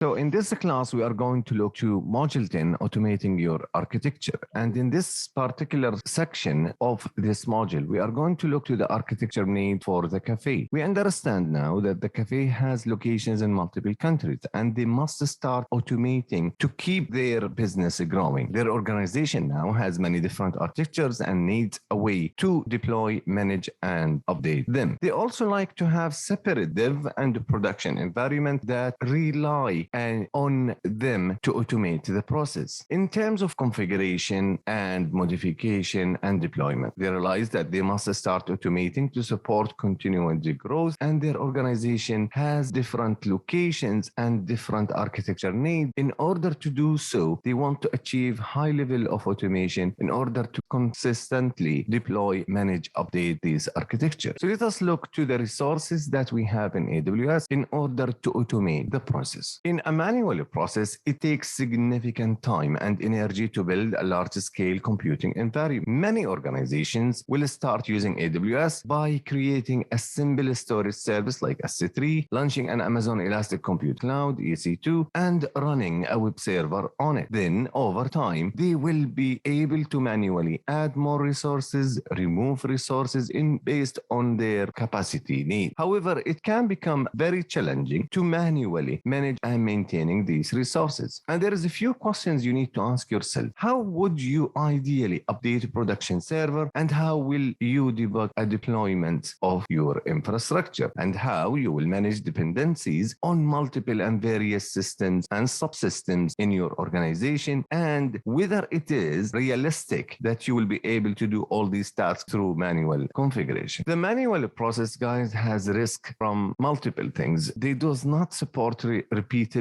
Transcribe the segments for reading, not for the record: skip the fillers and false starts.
So in this class, we are going to look to Module 10, Automating Your Architecture. And in this particular section of this module, we are going to look to the architecture need for the Café. We understand now that the Café has locations in multiple countries, and they must start automating to keep their business growing. Their organization now has many different architectures and needs a way to deploy, manage, and update them. They also like to have separate dev and production environment that rely on them to automate the process. In terms of configuration and modification and deployment, they realize that they must start automating to support continued growth, and their organization has different locations and different architecture needs. In order to do so, they want to achieve high level of automation in order to consistently deploy, manage, update these architecture. So let us look to the resources that we have in AWS in order to automate the process. In a manual process, it takes significant time and energy to build a large-scale computing environment. Many organizations will start using AWS by creating a simple storage service like S3, launching an Amazon Elastic Compute Cloud, EC2, and running a web server on it. Then, over time, they will be able to manually add more resources, remove resources based on their capacity need. However, it can become very challenging to manually manage and maintaining these resources. And there is a few questions you need to ask yourself. How would you ideally update a production server, and how will you debug a deployment of your infrastructure, and how you will manage dependencies on multiple and various systems and subsystems in your organization, and whether it is realistic that you will be able to do all these tasks through manual configuration. The manual process, guys, has risk from multiple things. They does not support repeatability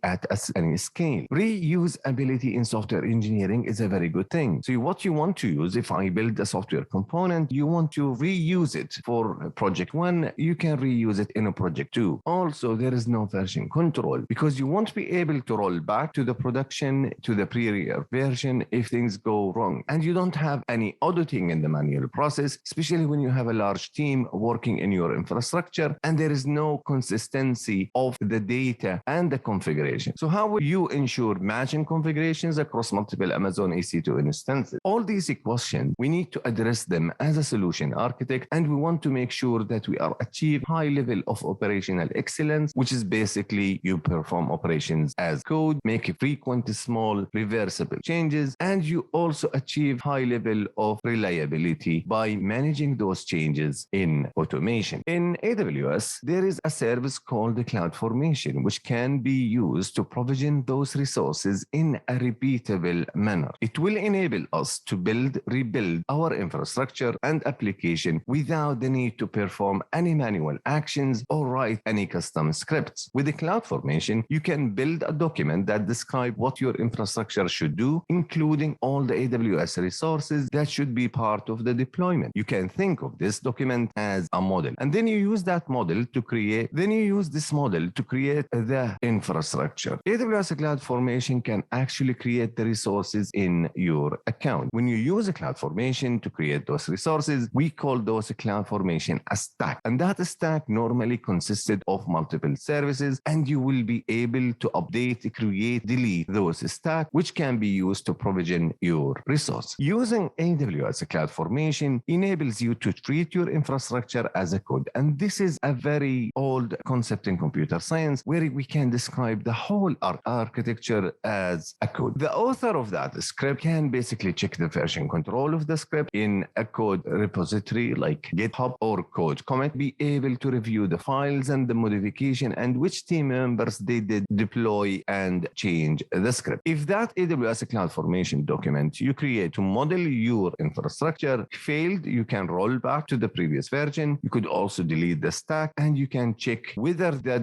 at any scale. Reusability in software engineering is a very good thing. So what you want to use, if I build a software component, you want to reuse it for project 1, you can reuse it in a project 2. Also, there is no version control because you won't be able to roll back to the production, to the prior version if things go wrong. And you don't have any auditing in the manual process, especially when you have a large team working in your infrastructure and there is no consistency of the data and the configuration. So how will you ensure matching configurations across multiple Amazon EC2 instances? All these questions, we need to address them as a solution architect, and we want to make sure that we are achieve high level of operational excellence, which is basically you perform operations as code, make frequent, small, reversible changes, and you also achieve high level of reliability by managing those changes in automation. In AWS, there is a service called the CloudFormation, which can be used to provision those resources in a repeatable manner. It will enable us to rebuild our infrastructure and application without the need to perform any manual actions or write any custom scripts. With the CloudFormation, you can build a document that describes what your infrastructure should do, including all the AWS resources that should be part of the deployment. You can think of this document as a model, and then you use that model to create, the infrastructure. AWS CloudFormation can actually create the resources in your account. When you use a CloudFormation to create those resources, we call those CloudFormation a stack. And that stack normally consisted of multiple services, and you will be able to update, create, delete those stacks, which can be used to provision your resource. Using AWS CloudFormation enables you to treat your infrastructure as a code. And this is a very old concept in computer science where we can describe the whole architecture as a code. The author of that script can basically check the version control of the script in a code repository like GitHub or code commit, be able to review the files and the modification and which team members they did deploy and change the script. If that AWS CloudFormation document you create to model your infrastructure failed, you can roll back to the previous version. You could also delete the stack, and you can check whether the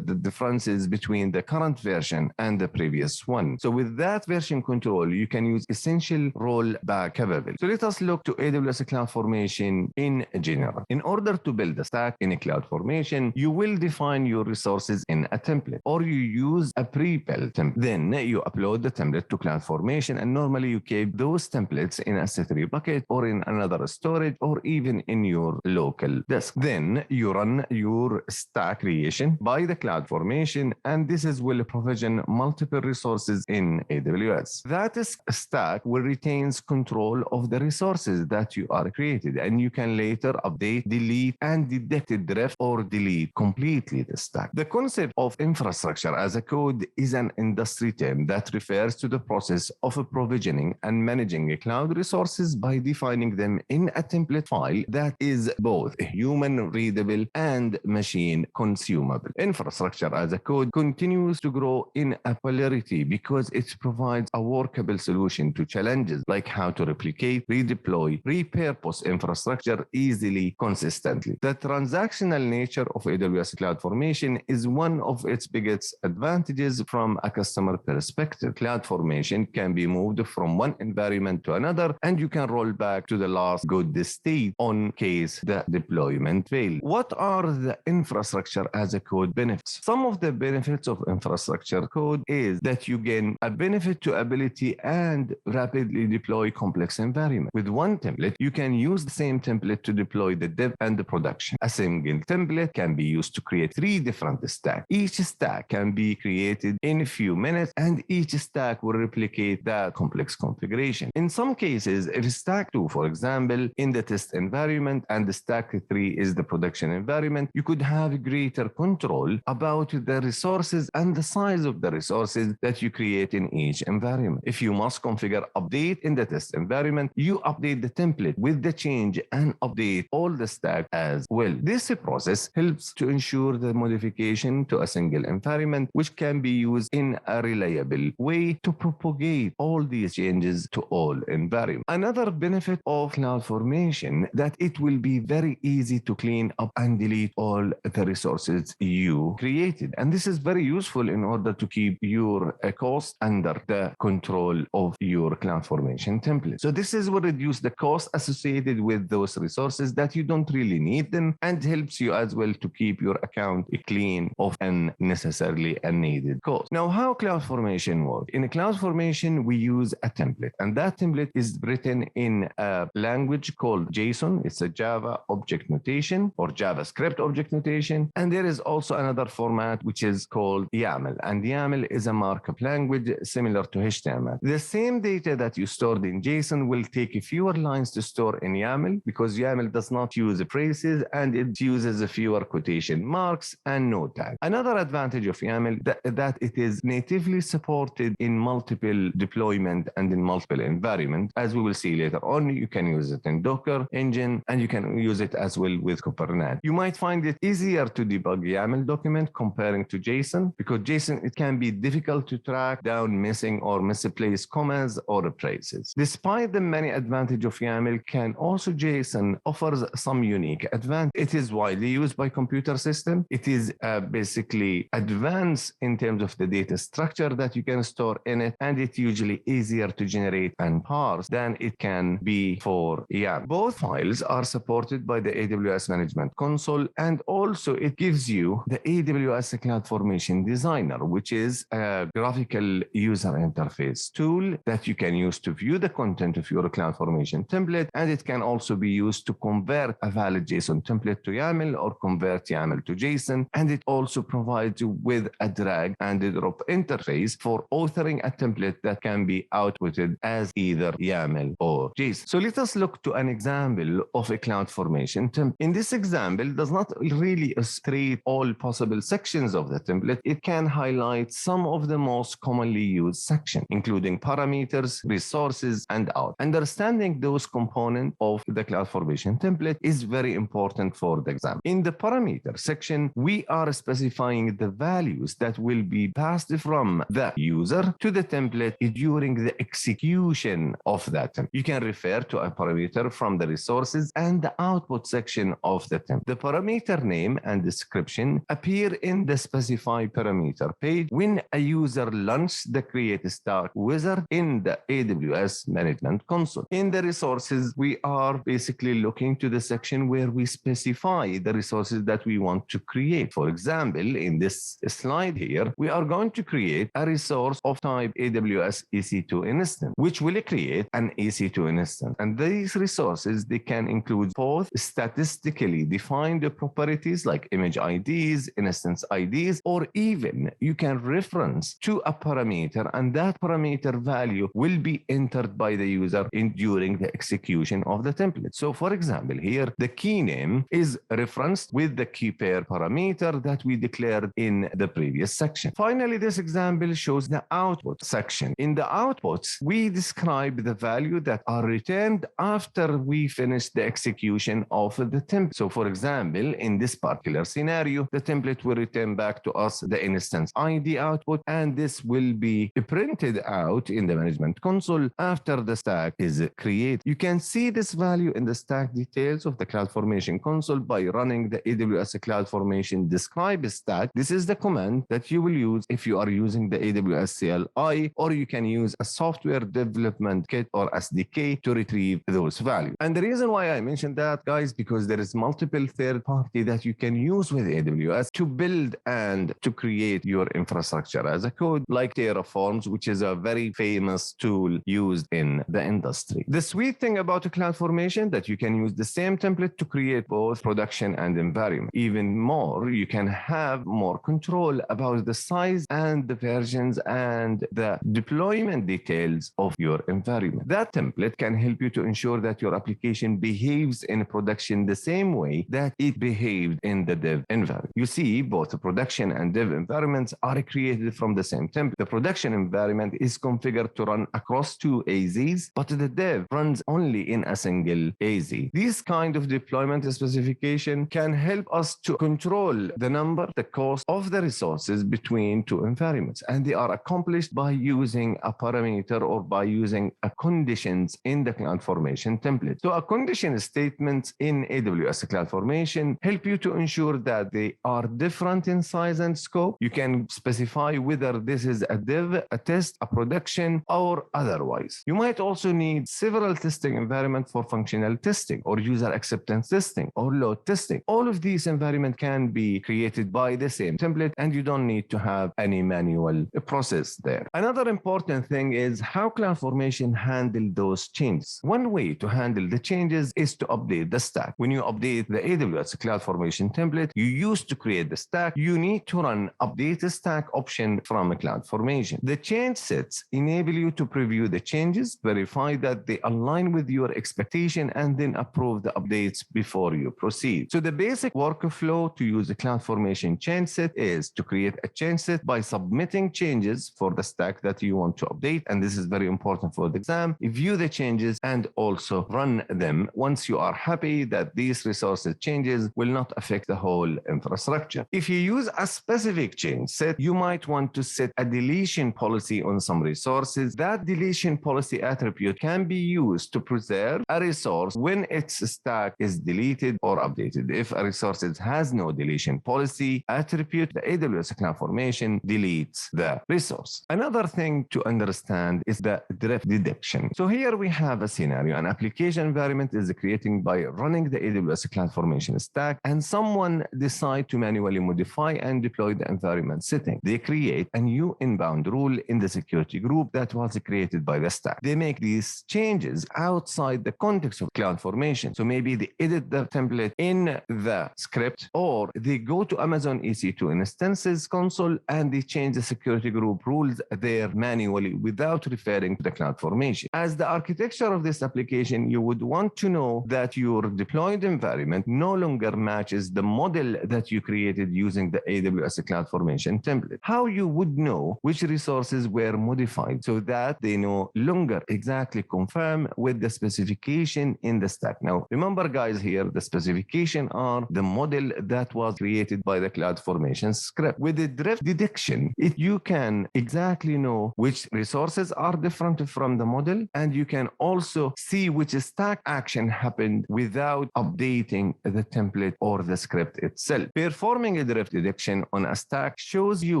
differences between the current version and the previous one. So with that version control, you can use essential rollback capability. So let us look to AWS CloudFormation in general. In order to build a stack in a CloudFormation, you will define your resources in a template, or you use a pre-built template. Then you upload the template to CloudFormation, and normally you keep those templates in a S3 bucket or in another storage or even in your local disk. Then you run your stack creation by the CloudFormation CloudFormation, and this is will provision multiple resources in AWS. That stack will retains control of the resources that you are created, and you can later update, delete, and detect drift or delete completely the stack. The concept of infrastructure as a code is an industry term that refers to the process of provisioning and managing cloud resources by defining them in a template file that is both human readable and machine consumable. Infrastructure as a code continues to grow in popularity because it provides a workable solution to challenges like how to replicate, redeploy, repurpose infrastructure easily, consistently. The transactional nature of AWS CloudFormation is one of its biggest advantages from a customer perspective. CloudFormation can be moved from one environment to another, and you can roll back to the last good state on case the deployment failed. What are the infrastructure as a code benefits? Some of the benefits of infrastructure code is that you gain a benefit to ability and rapidly deploy complex environment. With one template, you can use the same template to deploy the dev and the production. A single template can be used to create 3 different stacks. Each stack can be created in a few minutes, and each stack will replicate that complex configuration. In some cases, if stack 2, for example, in the test environment and the stack 3 is the production environment, you could have greater control about the resources and the size of the resources that you create in each environment. If you must configure update in the test environment, you update the template with the change and update all the stack as well. This process helps to ensure the modification to a single environment, which can be used in a reliable way to propagate all these changes to all environments. Another benefit of CloudFormation that it will be very easy to clean up and delete all the resources you created. And this is very useful in order to keep your cost under the control of your CloudFormation template. So this is what reduces the cost associated with those resources that you don't really need them, and helps you as well to keep your account clean of unnecessarily unneeded cost. Now, how CloudFormation works? In CloudFormation, we use a template, and that template is written in a language called JSON. It's a Java object notation or JavaScript object notation. And there is also another format which is called YAML. And YAML is a markup language similar to HTML. The same data that you stored in JSON will take fewer lines to store in YAML, because YAML does not use phrases and it uses fewer quotation marks and no tag. Another advantage of YAML that it is natively supported in multiple deployment and in multiple environments. As we will see later on, you can use it in Docker engine, and you can use it as well with Kubernetes. You might find it easier to debug YAML document comparing to JSON, because JSON, it can be difficult to track down missing or misplaced commas or phrases. Despite the many advantages of YAML, can also JSON offers some unique advantage. It is widely used by computer system. It is basically advanced in terms of the data structure that you can store in it, and it's usually easier to generate and parse than it can be for YAML. Both files are supported by the AWS Management Console, and also it gives you the AWS CloudFormation Designer, which is a graphical user interface tool that you can use to view the content of your CloudFormation template, and it can also be used to convert a valid JSON template to YAML or convert YAML to JSON, and it also provides you with a drag and drop interface for authoring a template that can be outputted as either YAML or JSON. So let us look to an example of a CloudFormation template. In this example, does not really illustrate all possible sections of the template. It can highlight some of the most commonly used sections, including parameters, resources, and out. Understanding those components of the CloudFormation template is very important for the exam. In the parameter section, we are specifying the values that will be passed from the user to the template during the execution of that template. You can refer to a parameter from the resources and the output section of the template. The parameter name and description appear in the specify parameter page when a user launches the create start wizard in the AWS Management Console. In the resources, we are basically looking to the section where we specify the resources that we want to create. For example, in this slide here, we are going to create a resource of type AWS EC2 instance, which will create an EC2 instance. And these resources, they can include both statistically defined properties like image IDs, instance ID, IDs, or even you can reference to a parameter, and that parameter value will be entered by the user during the execution of the template. So for example, here the key name is referenced with the key pair parameter that we declared in the previous section. Finally, this example shows the output section. In the outputs, we describe the value that are returned after we finish the execution of the template. So for example, in this particular scenario, the template will return back to us the instance ID output, and this will be printed out in the management console after the stack is created. You can see this value in the stack details of the CloudFormation console by running the AWS CloudFormation describe stack. This is the command that you will use if you are using the AWS CLI, or you can use a software development kit or SDK to retrieve those values. And the reason why I mentioned that, guys, because there is multiple third party that you can use with AWS to build and to create your infrastructure as a code, like Terraform, which is a very famous tool used in the industry. The sweet thing about CloudFormation that you can use the same template to create both production and environment. Even more, you can have more control about the size and the versions and the deployment details of your environment. That template can help you to ensure that your application behaves in production the same way that it behaved in the dev environment. You see, both the production and dev environments are created from the same template. The production environment is configured to run across two AZs, but the dev runs only in a single AZ. This kind of deployment specification can help us to control the number, the cost of the resources between two environments, and they are accomplished by using a parameter or by using a conditions in the CloudFormation template. So a condition statements in AWS CloudFormation help you to ensure that they are different in size and scope. You can specify whether this is a dev, a test, a production, or otherwise. You might also need several testing environments for functional testing or user acceptance testing or load testing. All of these environments can be created by the same template, and you don't need to have any manual process there. Another important thing is how CloudFormation handle those changes. One way to handle the changes is to update the stack. When you update the AWS CloudFormation template you used to create the stack, you need to run update the stack option from CloudFormation. The change sets enable you to preview the changes, verify that they align with your expectation, and then approve the updates before you proceed. So the basic workflow to use the CloudFormation change set is to create a change set by submitting changes for the stack that you want to update, and this is very important for the exam. View the changes and also run them once you are happy that these resources changes will not affect the whole infrastructure. If you use a specific change set, you might want to set a deletion policy on some resources. That deletion policy attribute can be used to preserve a resource when its stack is deleted or updated. If a resource has no deletion policy attribute, the AWS CloudFormation deletes the resource. Another thing to understand is the drift detection. So here we have a scenario. An application environment is created by running the AWS CloudFormation stack, and someone decide to manually modify and deploy the environment setting. They create a new inbound rule in the security group that was created by the stack. They make these changes outside the context of CloudFormation. So maybe they edit the template in the script, or they go to Amazon EC2 instances console and they change the security group rules there manually without referring to the CloudFormation. As the architecture of this application, you would want to know that your deployed environment no longer matches the model that you created using the AWS CloudFormation template. How you would know which resources were modified so that they no longer exactly confirm with the specification in the stack. Now, remember guys here, the specification are the model that was created by the CloudFormation script. With the drift detection, you can exactly know which resources are different from the model, and you can also see which stack action happened without updating the template or the script itself. Performing a drift detection on a stack shows you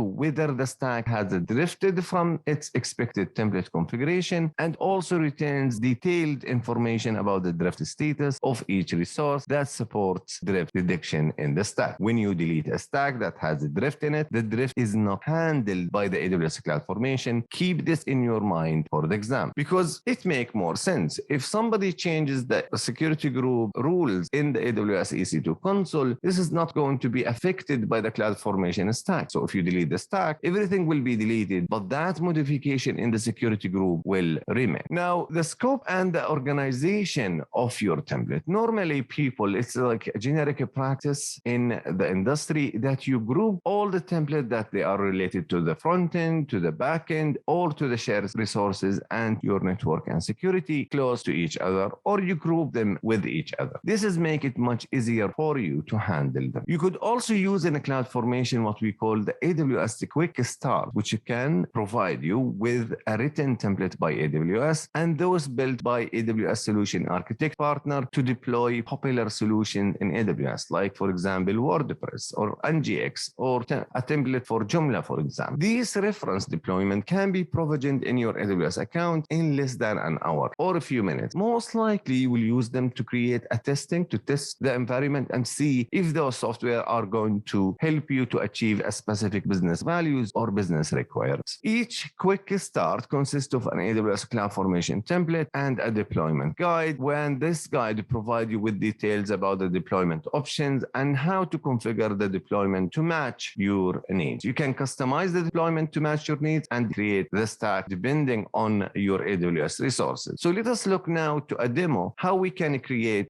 whether the stack has drifted from its expected template configuration, and also retains detailed information about the drift status of each resource that supports drift detection in the stack. When you delete a stack that has a drift in it, the drift is not handled by the AWS CloudFormation. Keep this in your mind for the exam, because it makes more sense. If somebody changes the security group rules in the AWS EC2 console, this is not going to be affected by the the CloudFormation stack. So if you delete the stack, everything will be deleted, but that modification in the security group will remain. Now, the scope and the organization of your template. Normally, people, it's like a generic practice in the industry that you group all the templates that they are related to the front end, to the back end, or to the shared resources and your network and security close to each other, or you group them with each other. This is make it much easier for you to handle them. You could also use in a CloudFormation what we call the AWS Quick Start, which can provide you with a written template by AWS and those built by AWS Solution Architect Partner to deploy popular solutions in AWS, like for example, WordPress or NGX or a template for Joomla, for example. This reference deployment can be provisioned in your AWS account in less than an hour or a few minutes. Most likely, you will use them to create a testing to test the environment and see if those software are going to help you to achieve a specific business values or business requirements. Each quick start consists of an AWS CloudFormation template and a deployment guide, when this guide provides you with details about the deployment options and how to configure the deployment to match your needs. You can customize the deployment to match your needs and create the stack depending on your AWS resources. So let us look now to a demo how we can create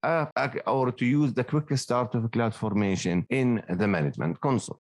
or to use the quick start of CloudFormation in the management console.